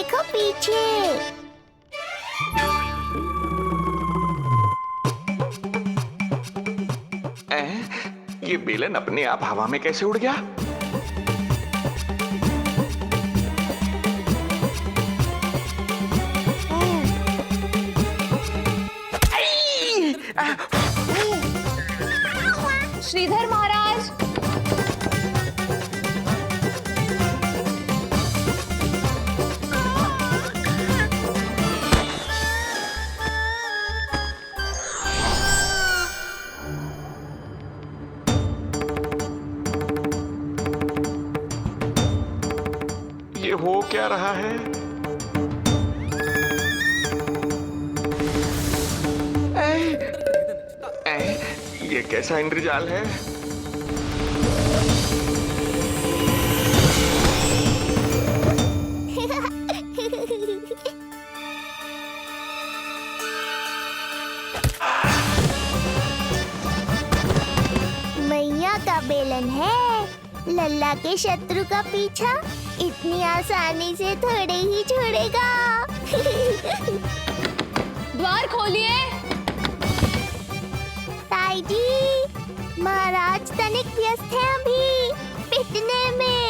देखो पीछे। ये बेलन अपने आप हवा में कैसे उड़ गया? श्रीधर महाराज, ये हो क्या रहा है? ये कैसा इंद्रजाल है? मैया का बेलन है, लल्ला के शत्रु का पीछा इतनी आसानी से थोड़े ही छोड़ेगा। द्वार खोलिए। ताई जी, महाराज तनिक व्यस्त हैं अभी पिटने में।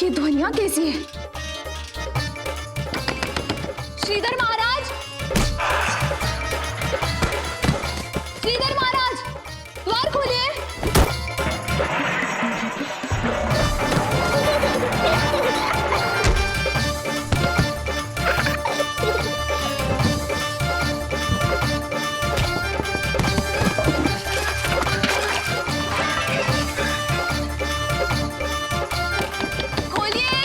ये ध्वनियाँ कैसी है? श्रीधर महाराज, श्रीधर महाराज, द्वार खोलिए। खोलिए,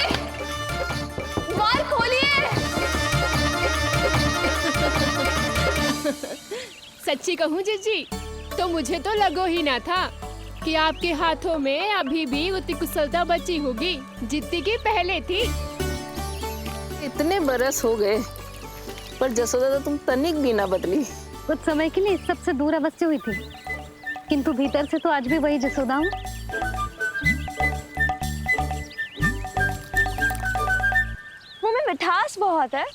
द्वार खोलिए। सच्ची कहूँ जीजी, तो मुझे तो लगो ही ना था कि आपके हाथों में अभी भी उतनी कुशलता बची होगी जितनी की पहले थी। इतने बरस हो गए पर जसोदा तो तुम तनिक भी ना बदली। कुछ समय के लिए इस सबसे दूर अवश्य हुई थी, किंतु भीतर से तो आज भी वही जसोदा हूँ। मुंह में मिठास बहुत है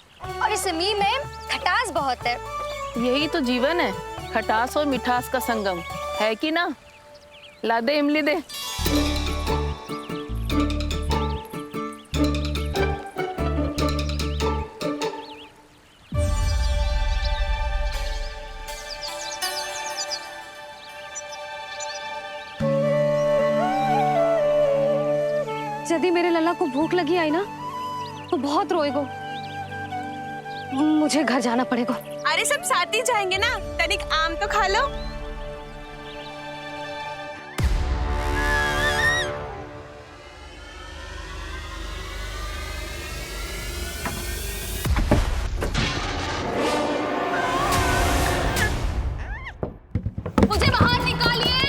और इस मी में खटास बहुत है। यही तो जीवन है, खटास और मिठास का संगम है कि ना। ला दे इमली दे। यदि मेरे लल्ला को भूख लगी आई ना तो बहुत रोएगो। मुझे घर जाना पड़ेगा। अरे सब साथ ही जाएंगे ना, तनिक आम तो खा लो। मुझे बाहर निकालिए।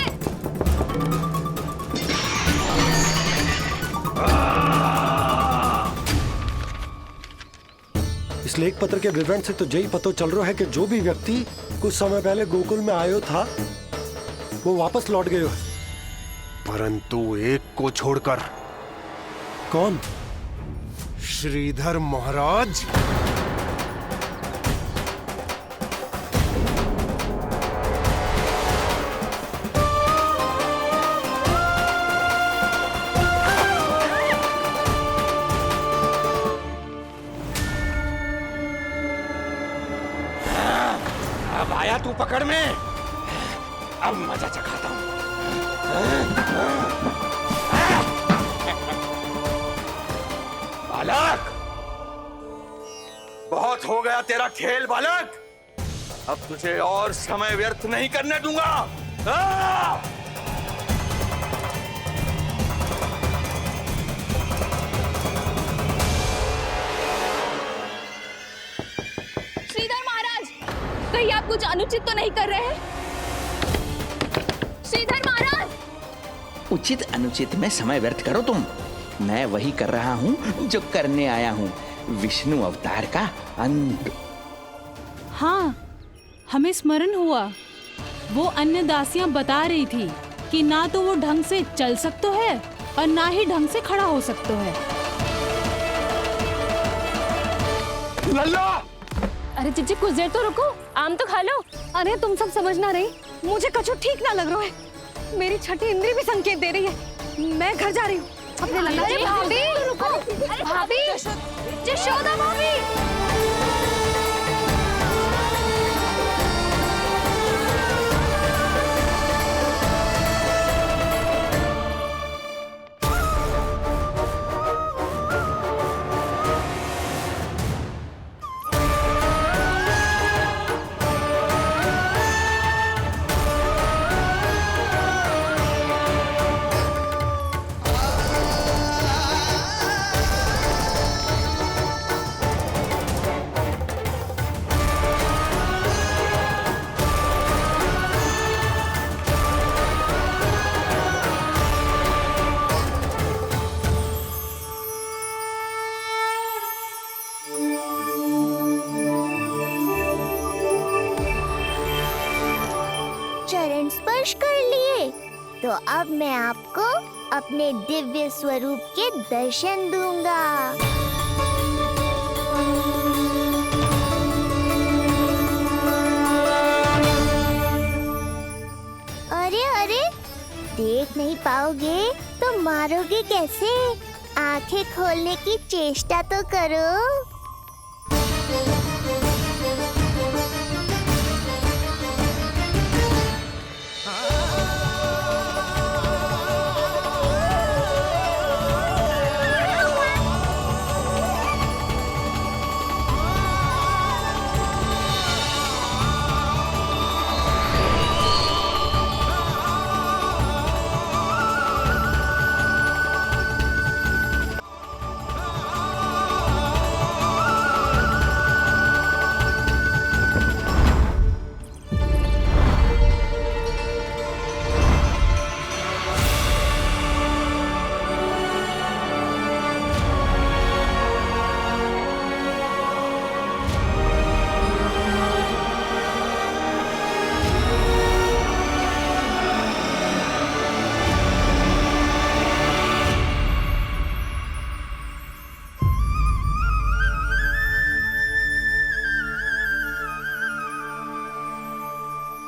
इस लेख पत्र के विवरण से तो यही पता चल रहा है कि जो भी व्यक्ति कुछ समय पहले गोकुल में आयो था वो वापस लौट गयो है, परंतु एक को छोड़कर। कौन? श्रीधर महाराज। अब आया तू पकड़ में, अब मजा चखाता हूं। बालक, बहुत हो गया तेरा खेल बालक, अब तुझे और समय व्यर्थ नहीं करने दूंगा। श्रीधर महाराज, कहीं आप कुछ अनुचित तो नहीं कर रहे हैं? श्रीधर महाराज! उचित अनुचित में समय व्यर्थ करो तुम, मैं वही कर रहा हूँ जो करने आया हूँ, विष्णु अवतार का अंत। हाँ, हमें स्मरण हुआ। वो अन्य दासियां बता रही थी कि ना तो वो ढंग से चल सकते है और ना ही ढंग से खड़ा हो सकते है। लल्ला! अरे जीजी कुछ देर तो रुको, आम तो खा लो। अरे तुम सब समझ ना रही, मुझे कछु ठीक ना लग रहा है। मेरी छठी इंद्री भी संकेत दे रही है। मैं घर जा रही हूँ अपने लल्ला। अरे भाभी रुको, अरे भाभी, जशोदा भाभी। चरण स्पर्श कर लिए तो अब मैं आपको अपने दिव्य स्वरूप के दर्शन दूंगा। अरे अरे, देख नहीं पाओगे तो मारोगे कैसे? आंखें खोलने की चेष्टा तो करो।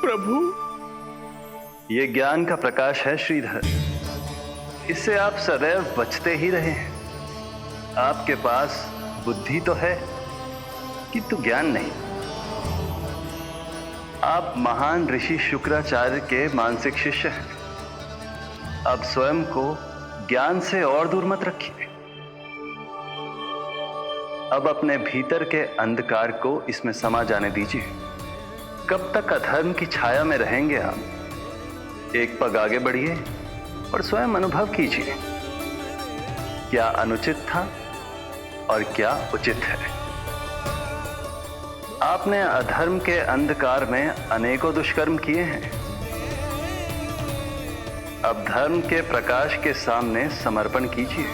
प्रभु, ये ज्ञान का प्रकाश है श्रीधर। इससे आप सदैव बचते ही रहे हैं। आपके पास बुद्धि तो है किंतु ज्ञान नहीं। आप महान ऋषि शुक्राचार्य के मानसिक शिष्य हैं। अब स्वयं को ज्ञान से और दूर मत रखिए। अब अपने भीतर के अंधकार को इसमें समा जाने दीजिए। कब तक अधर्म की छाया में रहेंगे हम? एक पग आगे बढ़िए और स्वयं अनुभव कीजिए क्या अनुचित था और क्या उचित है। आपने अधर्म के अंधकार में अनेकों दुष्कर्म किए हैं। अब धर्म के प्रकाश के सामने समर्पण कीजिए।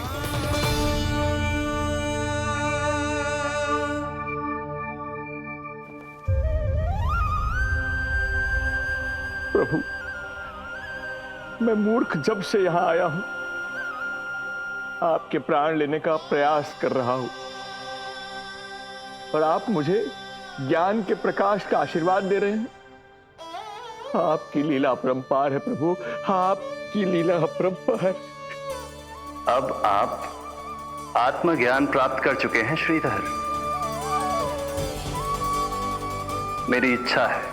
प्रभु, मैं मूर्ख जब से यहां आया हूं, आपके प्राण लेने का प्रयास कर रहा हूं और आप मुझे ज्ञान के प्रकाश का आशीर्वाद दे रहे हैं। आपकी लीला अपरंपार है प्रभु, आपकी लीला अपरंपार। अब आप आत्मज्ञान प्राप्त कर चुके हैं श्रीधर। मेरी इच्छा है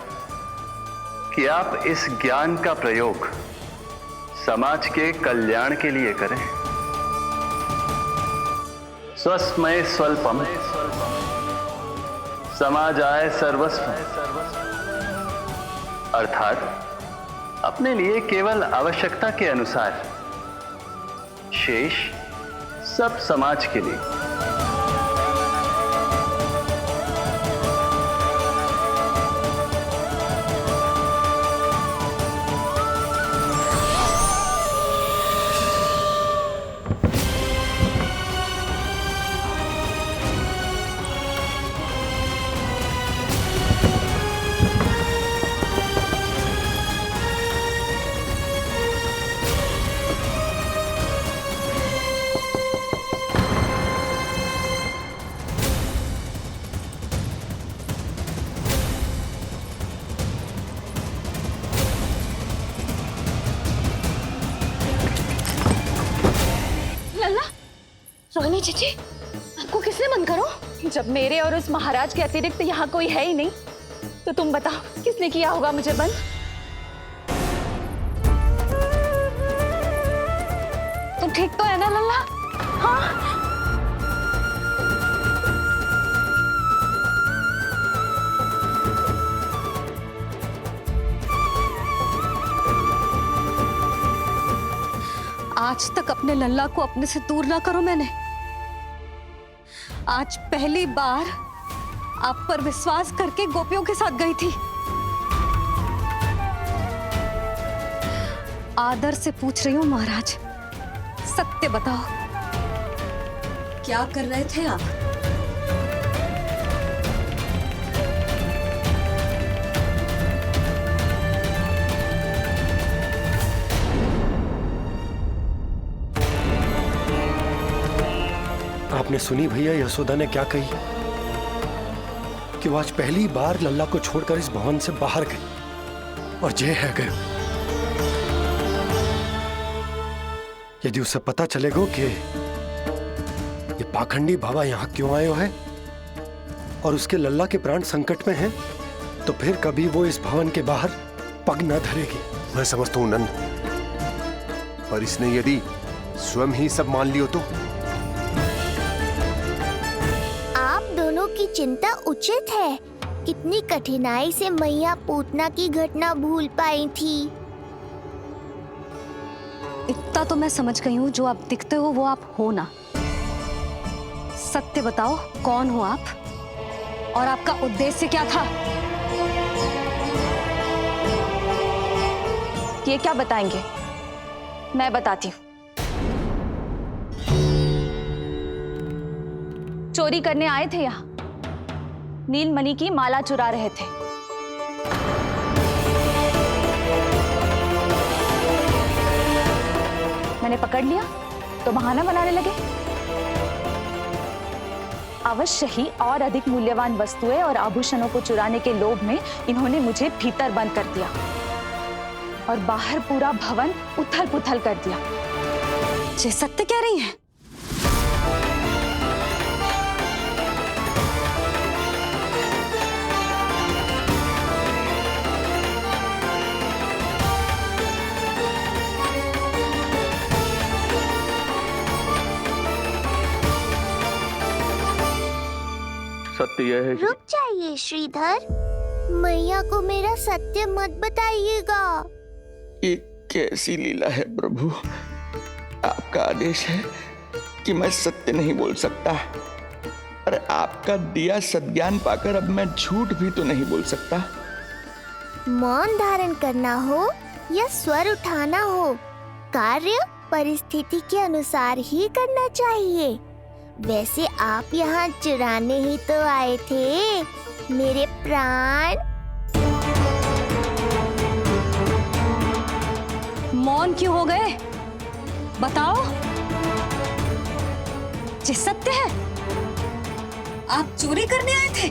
कि आप इस ज्ञान का प्रयोग समाज के कल्याण के लिए करें। स्वस्मय स्वल्पम समाजाय सर्वस्व, अर्थात अपने लिए केवल आवश्यकता के अनुसार, शेष सब समाज के लिए। जीजी, आपको किसने बंद करो? जब मेरे और उस महाराज के अतिरिक्त यहाँ कोई है ही नहीं, तो तुम बताओ किसने किया होगा मुझे बंद? तुम ठीक तो है ना लल्ला? हाँ? आज तक अपने लल्ला को अपने से दूर ना करो मैंने। आज पहली बार आप पर विश्वास करके गोपियों के साथ गई थी। आदर से पूछ रही हूँ महाराज, सत्य बताओ, क्या कर रहे थे आप? आपने सुनी भैया यशोदा ने क्या कही कि वो आज पहली बार लल्ला को छोड़कर इस भवन से बाहर गई और जय है गए। यदि उसे पता चलेगा कि ये पाखंडी बाबा यहां क्यों आए है और उसके लल्ला के प्राण संकट में हैं, तो फिर कभी वो इस भवन के बाहर पग न धरेगी। मैं समझता हूं नंद, पर इसने यदि स्वयं ही सब मान लियो तो? दोनों की चिंता उचित है। कितनी कठिनाई से मैया पूतना की घटना भूल पाई थी। इतना तो मैं समझ गई हूँ, जो आप दिखते हो वो आप हो ना। सत्य बताओ, कौन हो आप और आपका उद्देश्य क्या था? ये क्या बताएंगे? मैं बताती हूँ। चोरी करने आए थे यहाँ, नीलमणि की माला चुरा रहे थे। मैंने पकड़ लिया तो बहाना बनाने लगे। अवश्य ही और अधिक मूल्यवान वस्तुएं और आभूषणों को चुराने के लोभ में इन्होंने मुझे भीतर बंद कर दिया और बाहर पूरा भवन उथल पुथल कर दिया। ये सत्य कह रही हैं? सत्य यह है। रुक जाइए श्रीधर, मैया को मेरा सत्य मत बताइएगा। ये कैसी लीला है प्रभु? आपका आदेश है कि मैं सत्य नहीं बोल सकता, और आपका दिया सद्ज्ञान पाकर अब मैं झूठ भी तो नहीं बोल सकता। मौन धारण करना हो या स्वर उठाना हो, कार्य परिस्थिति के अनुसार ही करना चाहिए। वैसे आप यहाँ चुराने ही तो आए थे मेरे प्राण। मौन क्यों हो गए? बताओ, ये सत्य है? आप चोरी करने आए थे?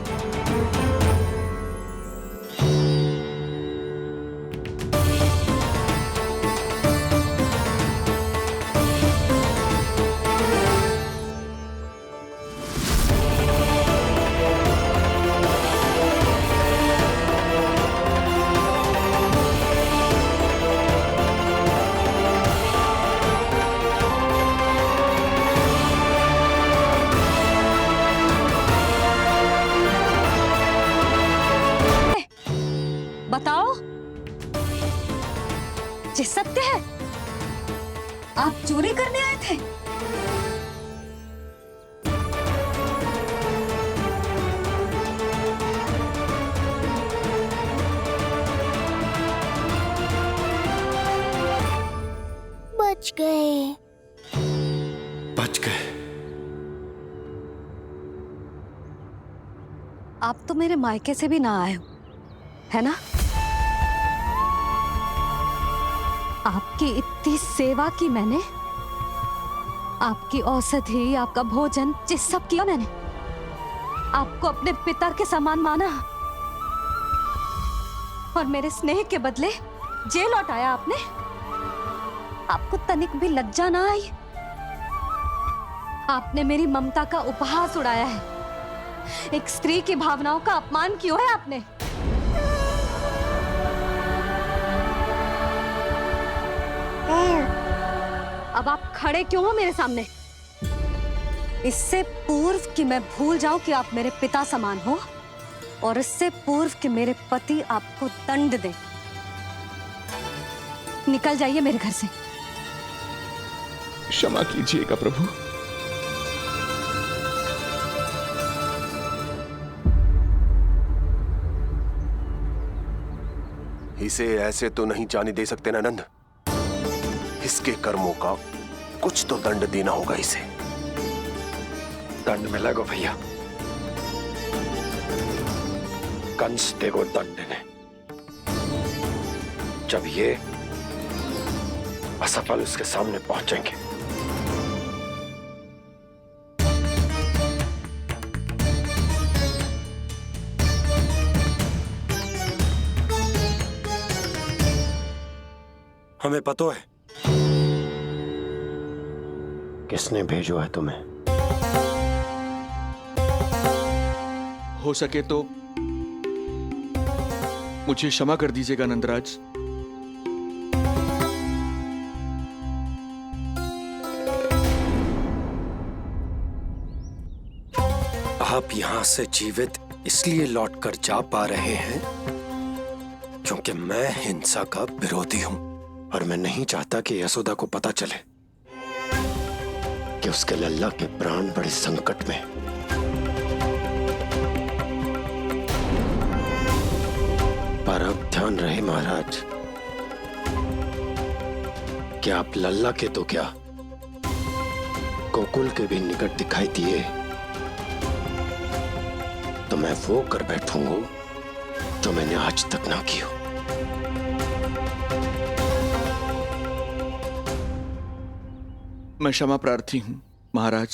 बताओ, ये सत्य है? आप चोरी करने आए थे? बच गए। बच गए। आप तो मेरे मायके से भी ना आए हो, है ना? आपकी इतनी सेवा की मैंने, आपकी औषधि, आपका भोजन, ये सब किया मैंने। आपको अपने पिता के समान माना और मेरे स्नेह के बदले जेल लौटाया आपने। आपको तनिक भी लज्जा ना आई? आपने मेरी ममता का उपहास उड़ाया है। एक स्त्री की भावनाओं का अपमान क्यों है आपने? अब आप खड़े क्यों हो मेरे सामने? इससे पूर्व कि मैं भूल जाऊं कि आप मेरे पिता समान हो, और इससे पूर्व कि मेरे पति आपको दंड दें, निकल जाइए मेरे घर से। क्षमा कीजिएगा प्रभु। इसे ऐसे तो नहीं जाने दे सकते ना नंद। इसके कर्मों का कुछ तो दंड देना होगा इसे। दंड मिलेगा भैया, कंस देगो दंड ने। जब ये असफल उसके सामने पहुंचेंगे। हमें पता है किसने भेजो है तुम्हें। हो सके तो मुझे क्षमा कर दीजिएगा नंदराज। आप यहां से जीवित इसलिए लौटकर जा पा रहे हैं क्योंकि मैं हिंसा का विरोधी हूं, और मैं नहीं चाहता कि यशोदा को पता चले कि उसके लल्ला के प्राण बड़े संकट में। पर अब ध्यान रहे महाराज कि आप लल्ला के तो क्या, गोकुल के भी निकट दिखाई दिए तो मैं वो कर बैठूंगा जो मैंने आज तक ना की हो। मैं क्षमा प्रार्थी हूं महाराज।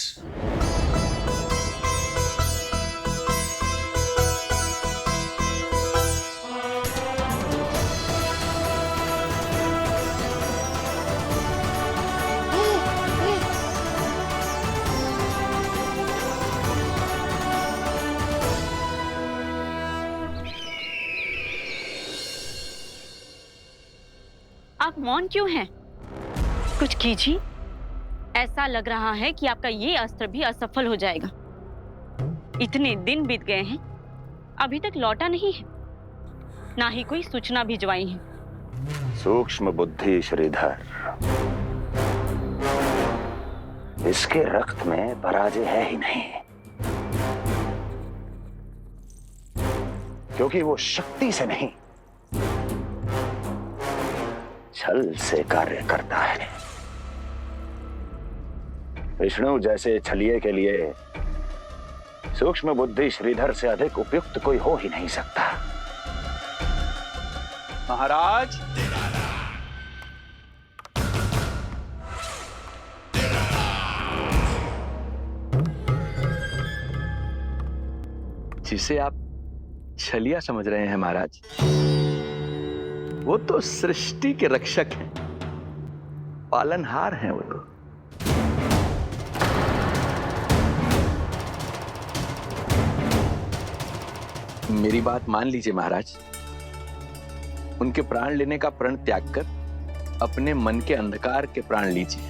आप मौन क्यों हैं? कुछ कीजिए। ऐसा लग रहा है कि आपका ये अस्त्र भी असफल हो जाएगा। इतने दिन बीत गए हैं, अभी तक लौटा नहीं है, ना ही कोई सूचना भिजवाई है। सूक्ष्म बुद्धि श्रीधर, इसके रक्त में पराजय है ही नहीं, क्योंकि वो शक्ति से नहीं छल से कार्य करता है। विष्णु जैसे छलिए के लिए सूक्ष्म बुद्धि श्रीधर से अधिक उपयुक्त कोई हो ही नहीं सकता। महाराज, जिसे आप छलिया समझ रहे हैं महाराज, वो तो सृष्टि के रक्षक हैं, पालनहार हैं वो तो। मेरी बात मान लीजिए महाराज, उनके प्राण लेने का प्रण त्याग कर अपने मन के अंधकार के प्राण लीजिए,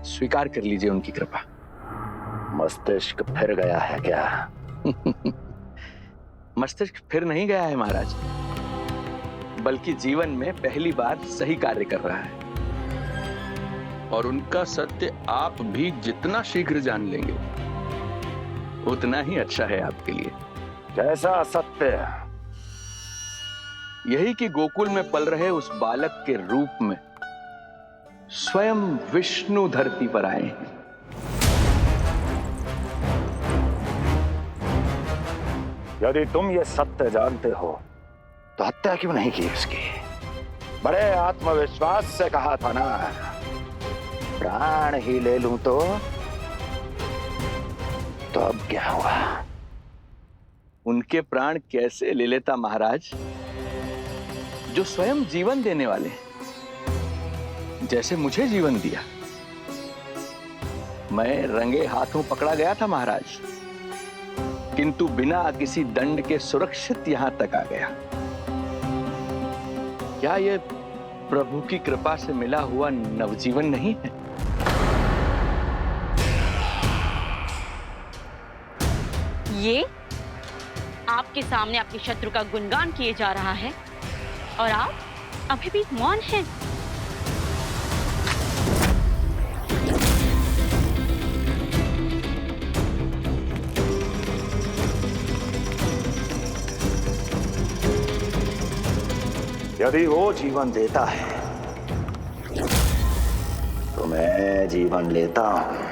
स्वीकार कर लीजिए उनकी कृपा। मस्तिष्क फिर गया है क्या? मस्तिष्क फिर नहीं गया है महाराज, बल्कि जीवन में पहली बार सही कार्य कर रहा है। और उनका सत्य आप भी जितना शीघ्र जान लेंगे उतना ही अच्छा है आपके लिए। कैसा सत्य? यही कि गोकुल में पल रहे उस बालक के रूप में स्वयं विष्णु धरती पर आए हैं। यदि तुम ये सत्य जानते हो तो हत्या क्यों नहीं की इसकी? बड़े आत्मविश्वास से कहा था ना, प्राण ही ले लूं तो अब क्या हुआ? उनके प्राण कैसे ले लेता महाराज, जो स्वयं जीवन देने वाले हैं, जैसे मुझे जीवन दिया। मैं रंगे हाथों पकड़ा गया था महाराज, किंतु बिना किसी दंड के सुरक्षित यहां तक आ गया। क्या यह प्रभु की कृपा से मिला हुआ नवजीवन नहीं है? ये आपके सामने आपके शत्रु का गुणगान किए जा रहा है और आप अभी भी मौन हैं। यदि वो जीवन देता है तो मैं जीवन लेता हूं।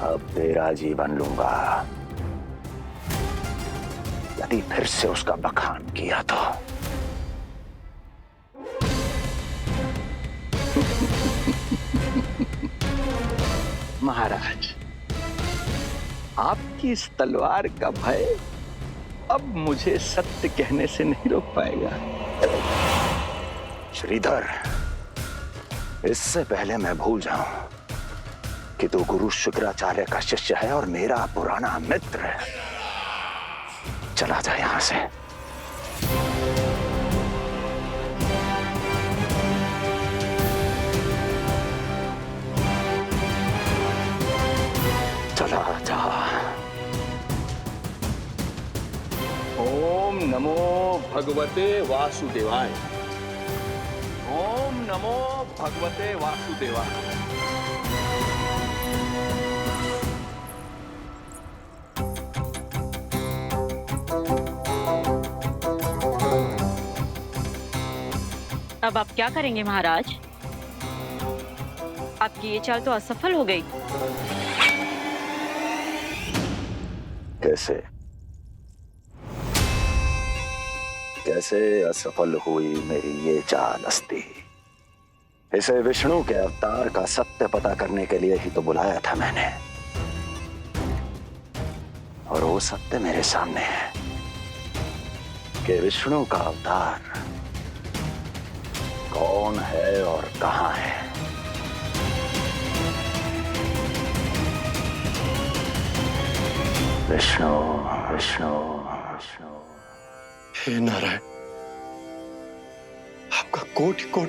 अब तेरा जीवन लूंगा यदि फिर से उसका बखान किया तो। महाराज, आपकी इस तलवार का भय अब मुझे सत्य कहने से नहीं रोक पाएगा। श्रीधर, इससे पहले मैं भूल जाऊं कि तू गुरु शुक्राचार्य का शिष्य है और मेरा पुराना मित्र है, चला जा यहां से। चला जा। ओम नमो भगवते वासुदेवाय। ओम नमो भगवते वासुदेवाय। अब आप क्या करेंगे महाराज? आपकी ये चाल तो असफल हो गई। कैसे कैसे असफल हुई मेरी ये चाल अस्ति? इसे विष्णु के अवतार का सत्य पता करने के लिए ही तो बुलाया था मैंने, और वो सत्य मेरे सामने है कि विष्णु का अवतार कौन है और कहां है। विष्णु विष्णु विष्णु। हे नारायण, आपका कोटि कोटि